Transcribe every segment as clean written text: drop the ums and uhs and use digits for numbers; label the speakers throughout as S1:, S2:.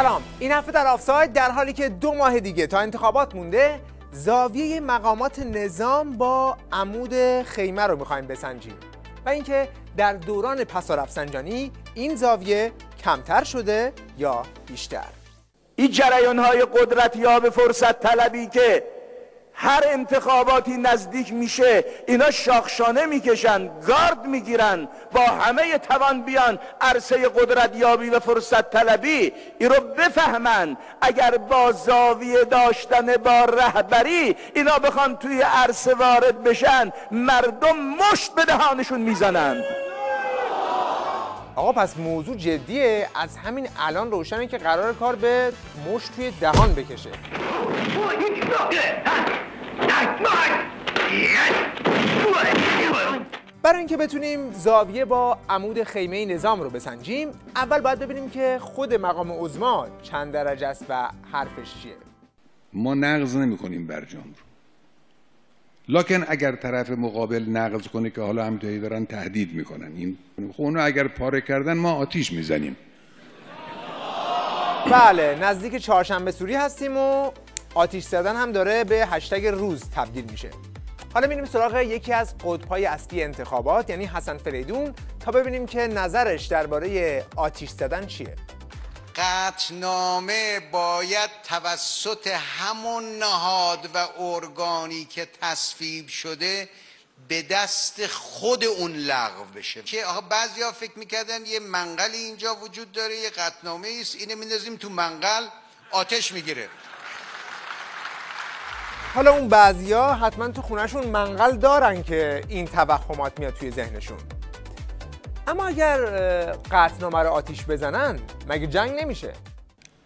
S1: سلام، این هفته در آفساید در حالی که 2 ماه دیگه تا انتخابات مونده، زاویه مقامات نظام با عمود خیمه رو میخوایم بسنجیم و اینکه در دوران پس و رفسنجانی این زاویه کمتر شده یا بیشتر.
S2: این جریان‌های قدرتیاب فرصت طلبی که هر انتخاباتی نزدیک میشه اینا شاخشانه میکشن، گارد میگیرن، با همه توان بیان عرصه قدرتیابی و فرصت طلبی این رو بفهمن. اگر با زاویه داشتن با رهبری اینا بخوان توی عرصه وارد بشن، مردم مشت به دهانشون میزنن.
S1: آقا پس موضوع جدیه، از همین الان روشنه که قرار کار به مشت توی دهان بکشه. برای اینکه بتونیم زاویه با عمود خیمه نظام رو بسنجیم، اول باید ببینیم که خود مقام عظما چند درجه است و حرفش چیه.
S3: ما نقض نمی‌کنیم برجام رو، لکن اگر طرف مقابل نقض کنه که حالا همینطوری دارن تهدید میکنن، این خب اونو اگر پاره کردن ما آتیش میزنیم.
S1: بله، نزدیک چهارشنبه سوری هستیم و آتیش زدن هم داره به هشتگ روز تبدیل میشه. حالا میریم سراغ یکی از قطب‌های اصلی انتخابات، یعنی حسن فریدون، تا ببینیم که نظرش درباره آتیش زدن چیه.
S4: قطعنامه باید توسط همون نهاد و ارگانی که تصویب شده به دست خود اون لغو بشه. که آقا بعضیا فکر میکردن یه منقلی اینجا وجود داره، یه قطعنامه است، اینو میندازیم تو منقل آتش میگیره.
S1: حالا اون بعضیا حتما تو خونهشون منقل دارن که این توهمات میاد توی ذهنشون. اما اگر قطعنامه رو آتیش بزنن مگه جنگ نمیشه؟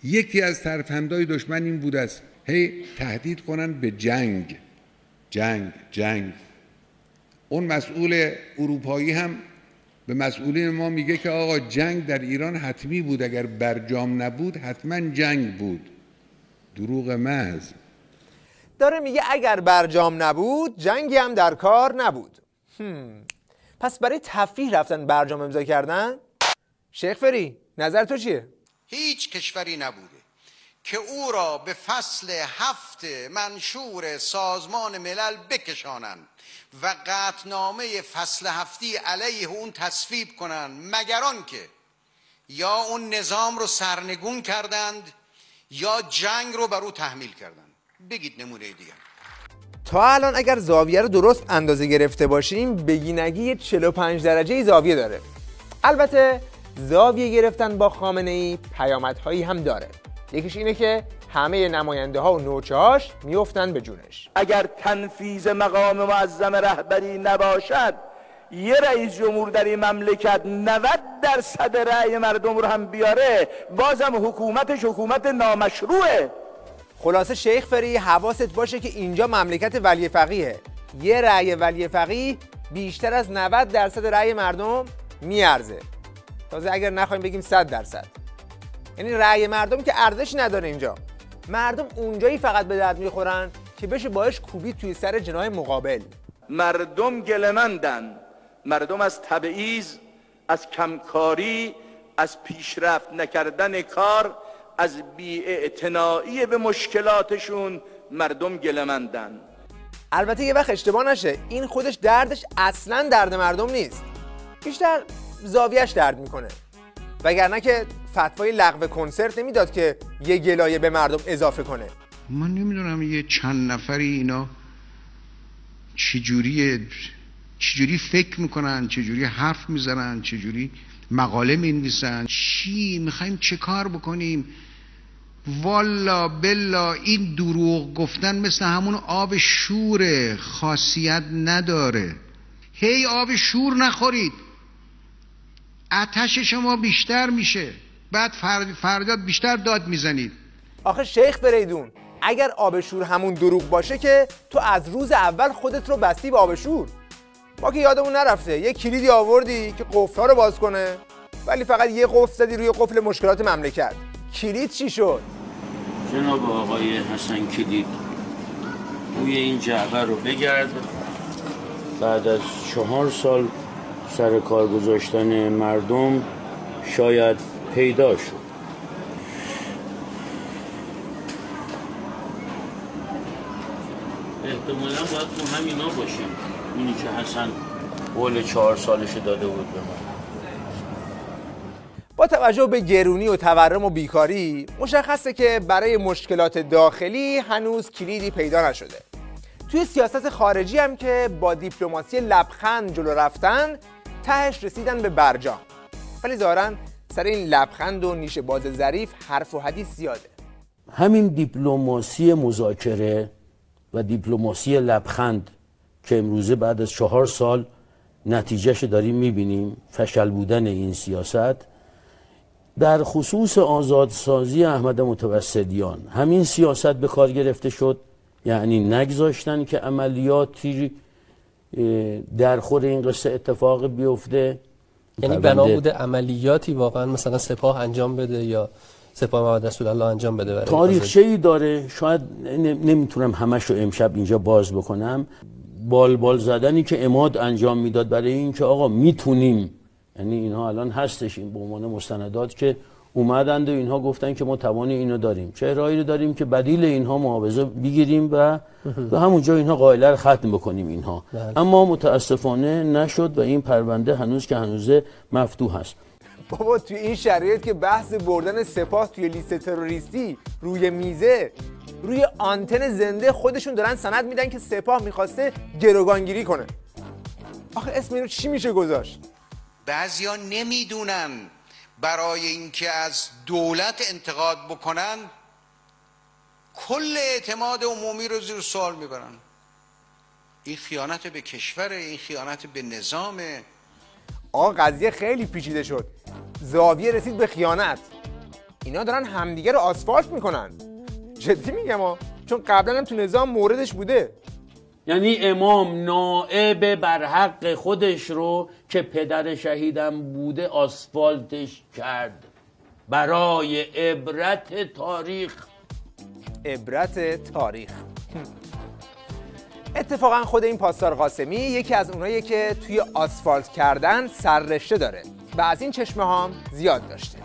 S3: یکی از ترفندهای دشمن این بود است هی تهدید کنن به جنگ. اون مسئول اروپایی هم به مسئولین ما میگه که آقا جنگ در ایران حتمی بود، اگر برجام نبود حتما جنگ بود. دروغ محض.
S1: داره میگه اگر برجام نبود جنگی هم در کار نبود. پس برای تفریح رفتن برجام امضا کردن؟ شیخ فری نظر تو چیه؟
S4: هیچ کشوری نبوده که او را به فصل 7 منشور سازمان ملل بکشانند و قطعنامه فصل 7 علیه اون تصویب کنند، مگر آنکه یا اون نظام رو سرنگون کردند یا جنگ رو بر او تحمیل کردند. بگید نمونه دیگه.
S1: تا الان اگر زاویه رو درست اندازه گرفته باشیم، بگینگی 45 درجه زاویه داره. البته زاویه گرفتن با خامنه‌ای پیامدهایی هم داره. یکیش اینه که همه نماینده ها و نوچه‌هاش میافتن به جونش.
S2: اگر تنفیذ مقام معظم رهبری نباشد، یه رئیس جمهور در این مملکت 90% رأی مردم رو هم بیاره، بازم حکومتش حکومت نامشروعه.
S1: خلاصه شیخ فری حواست باشه که اینجا مملکت ولی فقیه. یه رأی ولی فقیه بیشتر از 90% رأی مردم میارزه. تازه اگر نخوایم بگیم 100%. یعنی رأی مردم که ارزش نداره اینجا. مردم اونجایی فقط به درد میخورن که بشه باش کوبید توی سر جناح مقابل.
S2: مردم گلمندن. مردم از تبعیض، از کمکاری، از پیشرفت نکردن کار، از بی‌اعتنایی به مشکلاتشون مردم گلمندن.
S1: البته یه وقت اشتباه نشه، این خودش دردش اصلاً درد مردم نیست، بیشتر زاویه‌اش درد میکنه. وگرنه که فتوای لغو کنسرت نمیداد که یه گلایه به مردم اضافه کنه.
S5: من نمیدونم یه چند نفری اینا چجوری فکر میکنن، چجوری حرف میزنن، چجوری مقاله مینویسن، چی میخوایم چه کار بکنیم. والا بلا این دروغ گفتن مثل همون آب شوره، خاصیت نداره. هی آب شور نخورید، آتش شما بیشتر میشه، بعد فرداد بیشتر داد میزنید.
S1: آخه شیخ فریدون اگر آب شور همون دروغ باشه که تو از روز اول خودت رو بستی به آب شور. ما که یادمون نرفته یه کلیدی آوردی که قفل‌ها رو باز کنه، ولی فقط یه قفل زدی روی قفل مشکلات مملکت. کلید چی شد؟
S6: جناب آقای حسن کلید روی این جعبه رو بگرد. بعد از 4 سال سر کار گذاشتن مردم شاید پیدا شد. احتمالا باید تو همینا باشیم، اونی که حسن قول 4 سالش داده بود به ما.
S1: با توجه به گرونی و تورم و بیکاری مشخصه که برای مشکلات داخلی هنوز کلیدی پیدا نشده. توی سیاست خارجی هم که با دیپلماسی لبخند جلو رفتن تهش رسیدن به برجام، ولی ظاهراً سر این لبخند و نیش باز ظریف حرف و حدیث زیاده.
S6: همین دیپلماسی مذاکره و دیپلماسی لبخند که امروزه بعد از 4 سال نتیجهش داریم میبینیم، فشل بودن این سیاست در خصوص آزادسازی احمد متوسلیان، همین سیاست به کار گرفته شد. یعنی نگذاشتن که عملیاتی در خور این قصه اتفاق بیفته.
S7: یعنی بنا بوده عملیاتی واقعا مثلا سپاه انجام بده یا سپاه محمد رسول الله انجام بده.
S6: تاریخچه‌ای داره، شاید نمیتونم همش رو امشب اینجا باز بکنم. بال زدنی که عماد انجام میداد برای این که آقا میتونیم، یعنی اینها الان هستش این به عنوان مستندات که اومدند و اینها گفتن که ما توان اینو داریم، چهرهایی رو داریم که بدیل اینها معاوضه بگیریم و همونجا اینها قائله رو ختم بکنیم اینها. اما متاسفانه نشد و این پرونده هنوز که هنوزه مفتوح است.
S1: بابا توی این شرایط که بحث بردن سپاه توی لیست تروریستی روی میزه، روی آنتن زنده خودشون دارن سند میدن که سپاه میخواسته گروگانگیری کنه. آخه اسم اینو چی میشه گذاشت؟
S4: بعضیا نمیدونن برای اینکه از دولت انتقاد بکنن کل اعتماد عمومی رو زیر سوال میبرن. این خیانت به کشور، این خیانت به نظامه.
S1: آقا قضیه خیلی پیچیده شد، زاویه رسید به خیانت. اینا دارن همدیگه رو آسفالت میکنن، جدی میگم ها، چون قبلا هم تو نظام موردش بوده.
S6: یعنی امام نائب بر حق خودش رو که پدر شهیدم بوده آسفالتش کرد برای عبرت تاریخ.
S1: عبرت تاریخ. اتفاقا خود این پاسدار قاسمی یکی از اوناییه که توی آسفالت کردن سررشته داره و از این چشمه هم زیاد داشته.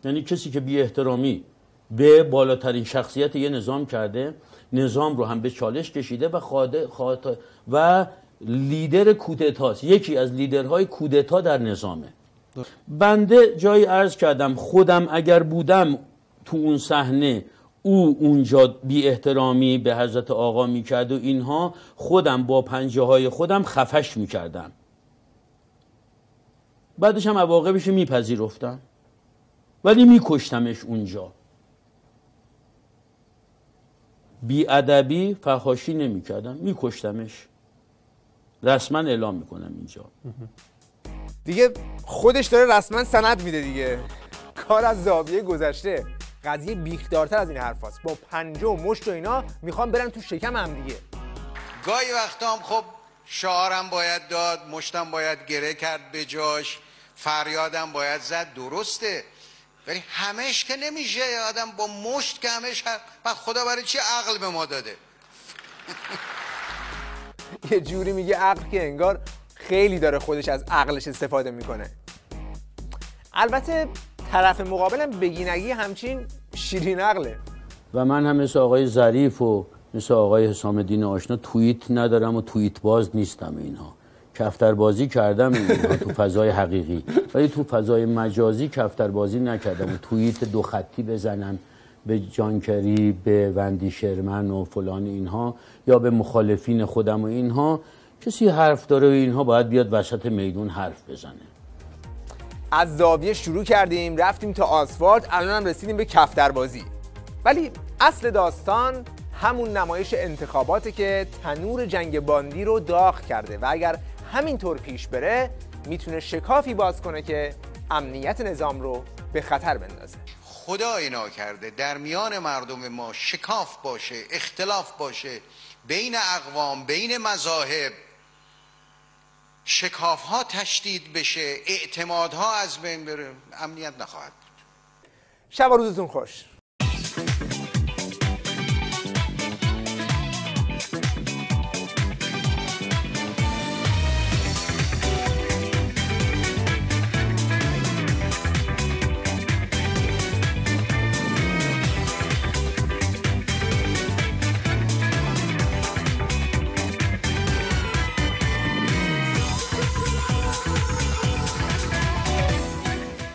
S6: یعنی کسی که بی احترامی به بالاترین شخصیت یه نظام کرده، نظام رو هم به چالش کشیده و لیدر کودتاست، یکی از لیدرهای کودتا در نظامه. بنده جایی عرض کردم خودم اگر بودم تو اون صحنه، او اونجا بی احترامی به حضرت آقا میکرد و اینها، خودم با پنجه های خودم خفش میکردم، بعدش هم عواقبش میپذیرفتم، ولی میکشتمش اونجا. بی ادبی فحاشی نمیکردم، میکشتمش. رسما اعلام میکنم اینجا.
S1: دیگه خودش داره رسما سند میده دیگه. کار از زاویه گذشته. قضیه بیخدارتر از این حرفاست. با پنجه و مشت و اینا میخوام برن تو شکم هم دیگه.
S4: گاهی وقتا هم خب شعارم باید داد، مشتم باید گره کرد به جاش، فریادم باید زد، درسته، ولی همش که نمیشه. آدم با مشت که همش خدا برای چی عقل به ما داده؟
S1: یه جوری میگه عقل که انگار خیلی داره خودش از عقلش استفاده میکنه. البته طرف مقابلم بگینگی همچین شیرین عقله.
S6: و من هم مثل آقای ظریف و مثل آقای حسام الدین آشنا توییت ندارم و توییت باز نیستم. اینها کفتربازی کردم اینها تو فضای حقیقی، ولی تو فضای مجازی کفتربازی نکردم و توییت 2 خطی بزنم به جانکری، به وندی شرمن و فلان اینها، یا به مخالفین خودم و اینها. کسی حرف داره و اینها باید بیاد وسط میدون حرف بزنه.
S1: از زاویه شروع کردیم، رفتیم تا آسفالت، الان هم رسیدیم به کفتربازی. ولی اصل داستان همون نمایش انتخاباته که تنور جنگ باندی رو داغ کرده و اگر همینطور پیش بره میتونه شکافی باز کنه که امنیت نظام رو به خطر بندازه.
S4: خدا اینا کرده در میان مردم ما شکاف باشه، اختلاف باشه بین اقوام، بین مذاهب، شکاف ها تشدید بشه، اعتمادها از بین بره، امنیت نخواهد بود.
S1: شب و روزتون خوش.